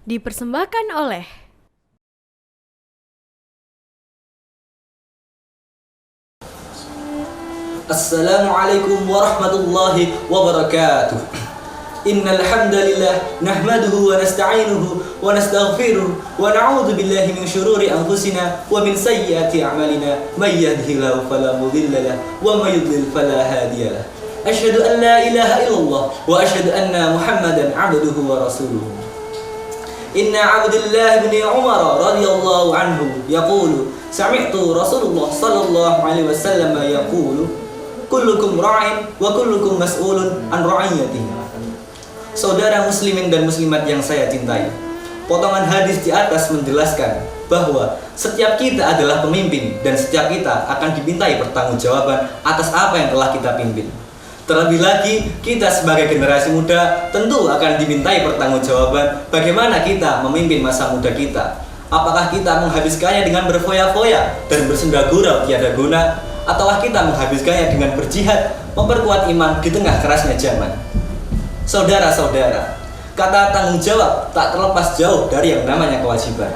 Dipersembahkan oleh Assalamualaikum warahmatullahi wabarakatuh. Innal hamdalillah nahmaduhu wa nasta'inuhu wa nastaghfiruh wa na'udzu billahi min syururi anfusina wa min sayyiati a'malina may yahdihillahu fala mudilla lahu wa may yudlil fala hadiya lahu. Asyhadu an la ilaha illallah wa asyhadu anna Muhammadan 'abduhu wa rasuluh. Inna Abdullah bin Umar radhiyallahu anhu yaqulu sami'tu Rasulullah sallallahu alaihi wasallam yaqulu kullukum ra'in wa kullukum mas'ulun an ra'iyatihi. Saudara muslimin dan muslimat yang saya cintai, potongan hadis di atas menjelaskan bahwa setiap kita adalah pemimpin dan setiap kita akan dimintai pertanggungjawaban atas apa yang telah kita pimpin. Terlebih lagi, kita sebagai generasi muda tentu akan dimintai pertanggungjawaban bagaimana kita memimpin masa muda kita. Apakah kita menghabiskannya dengan berfoya-foya dan bersenda gurau tiada guna, ataukah kita menghabiskannya dengan berjihad, memperkuat iman di tengah kerasnya zaman. Saudara-saudara, kata tanggung jawab tak terlepas jauh dari yang namanya kewajiban.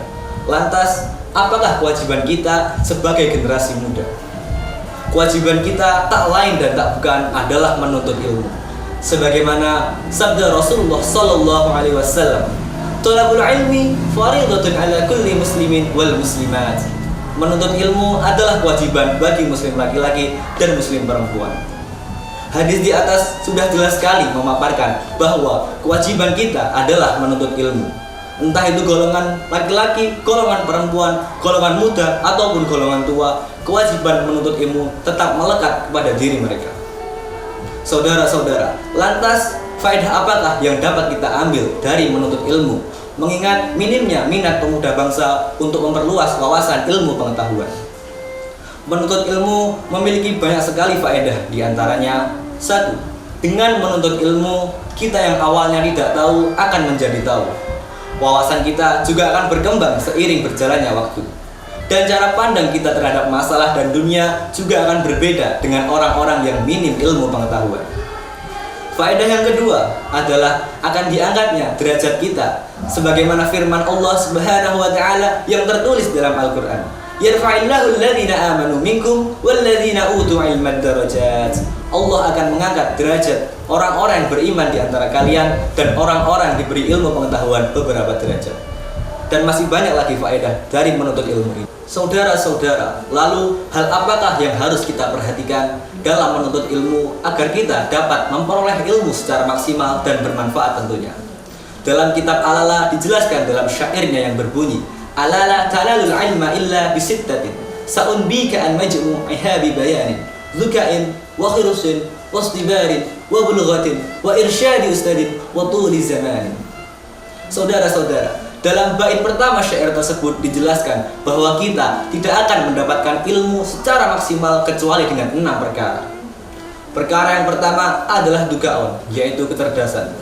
Lantas, apakah kewajiban kita sebagai generasi muda? Kewajiban kita tak lain dan tak bukan adalah menuntut ilmu. Sebagaimana sabda Rasulullah sallallahu alaihi wasallam, "Thalabul ilmi fardhatun ala kulli muslimin wal muslimat." Menuntut ilmu adalah kewajiban bagi muslim laki-laki dan muslim perempuan. Hadis di atas sudah jelas sekali memaparkan bahwa kewajiban kita adalah menuntut ilmu. Entah itu golongan laki-laki, golongan perempuan, golongan muda, ataupun golongan tua, kewajiban menuntut ilmu tetap melekat kepada diri mereka. Saudara-saudara, lantas faedah apakah yang dapat kita ambil dari menuntut ilmu? Mengingat minimnya minat pemuda bangsa untuk memperluas wawasan ilmu pengetahuan. Menuntut ilmu memiliki banyak sekali faedah, diantaranya 1. Dengan menuntut ilmu, kita yang awalnya tidak tahu akan menjadi tahu. Wawasan kita juga akan berkembang seiring berjalannya waktu. Dan cara pandang kita terhadap masalah dan dunia juga akan berbeda dengan orang-orang yang minim ilmu pengetahuan. Faedah yang kedua adalah akan diangkatnya derajat kita, sebagaimana firman Allah Subhanahu wa taala yang tertulis dalam Al-Qur'an. Yarfa'illahu alladhina amanu minkum walladhina utul ilma darajat. Allah akan mengangkat derajat orang-orang yang beriman di antara kalian dan orang-orang diberi ilmu pengetahuan beberapa derajat. Dan masih banyak lagi faedah dari menuntut ilmu ini. Saudara-saudara, lalu hal apakah yang harus kita perhatikan dalam menuntut ilmu agar kita dapat memperoleh ilmu secara maksimal dan bermanfaat tentunya? Dalam kitab Alala dijelaskan dalam syairnya yang berbunyi, Alala talalul ilma illa bisittatin sa'unbika an majmu' ihabi bayanin zukain wa khirusin wa istibarin wa bulghatin wa irsyadi ustadin wa tuli zamanin. Saudara-saudara, dalam bait pertama syair tersebut dijelaskan bahwa kita tidak akan mendapatkan ilmu secara maksimal kecuali dengan 6 perkara. Perkara yang pertama adalah dugaon, yaitu kecerdasan.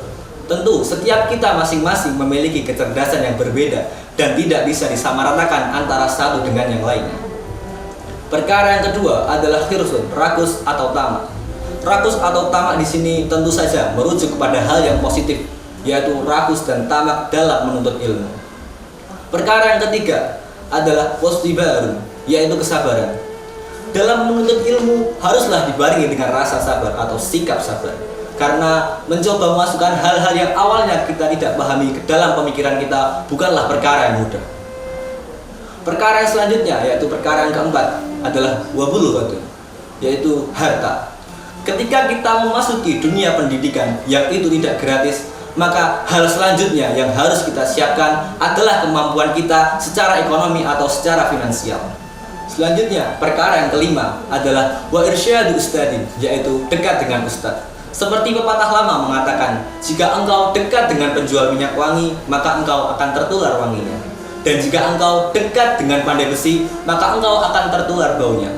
Tentu setiap kita masing-masing memiliki kecerdasan yang berbeda dan tidak bisa disamaratakan antara satu dengan yang lainnya. Perkara yang kedua adalah khirsun, rakus atau tamak. Rakus atau tamak di sini tentu saja merujuk kepada hal yang positif, yaitu rakus dan tamak dalam menuntut ilmu. Perkara yang ketiga adalah wastibarun, yaitu kesabaran. Dalam menuntut ilmu haruslah dibarengi dengan rasa sabar atau sikap sabar, karena mencoba memasukkan hal-hal yang awalnya kita tidak pahami ke dalam pemikiran kita bukanlah perkara yang mudah. Perkara yang selanjutnya, yaitu perkara yang keempat, adalah wabulughatun, yaitu harta. Ketika kita memasuki dunia pendidikan yang itu tidak gratis, maka hal selanjutnya yang harus kita siapkan adalah kemampuan kita secara ekonomi atau secara finansial. Selanjutnya, perkara yang kelima adalah wa irsyadu ustadin, yaitu dekat dengan ustadz. Seperti pepatah lama mengatakan, jika engkau dekat dengan penjual minyak wangi, maka engkau akan tertular wanginya. Dan jika engkau dekat dengan pandai besi, maka engkau akan tertular baunya.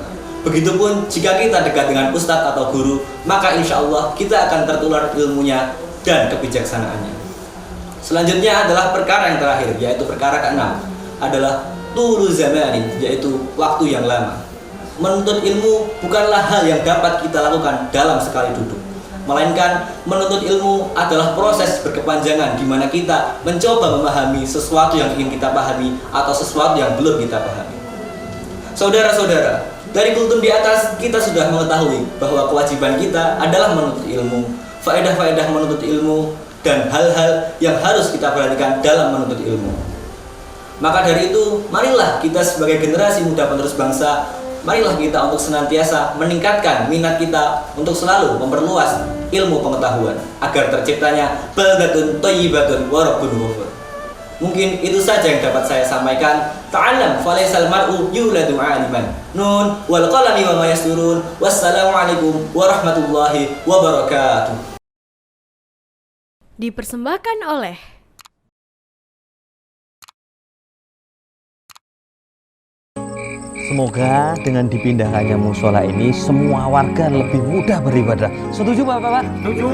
Begitupun jika kita dekat dengan ustadz atau guru, maka insya Allah kita akan tertular ilmunya dan kebijaksanaannya. Selanjutnya adalah perkara yang terakhir, yaitu perkara keenam, adalah tulu zamanin, yaitu waktu yang lama. Menuntut ilmu bukanlah hal yang dapat kita lakukan dalam sekali duduk. Melainkan menuntut ilmu adalah proses berkepanjangan di mana kita mencoba memahami sesuatu yang ingin kita pahami atau sesuatu yang belum kita pahami. Saudara-saudara, dari kultum di atas kita sudah mengetahui bahwa kewajiban kita adalah menuntut ilmu, faedah-faedah menuntut ilmu, dan hal-hal yang harus kita perhatikan dalam menuntut ilmu. Maka dari itu, marilah kita sebagai generasi muda penerus bangsa, marilah kita untuk senantiasa meningkatkan minat kita untuk selalu memperluas ilmu pengetahuan agar terciptanya baldatun thayyibatun wa rabbun ghafur. Mungkin itu saja yang dapat saya sampaikan. Ta'allam falaysal mar'u yuladu 'aliman. Nun wal qalami wa ma yasturun. Wassalamualaikum warahmatullahi wabarakatuh. Dipersembahkan oleh Semoga dengan dipindahkannya musola ini semua warga lebih mudah beribadah. Setuju Bapak-Bapak? Setuju.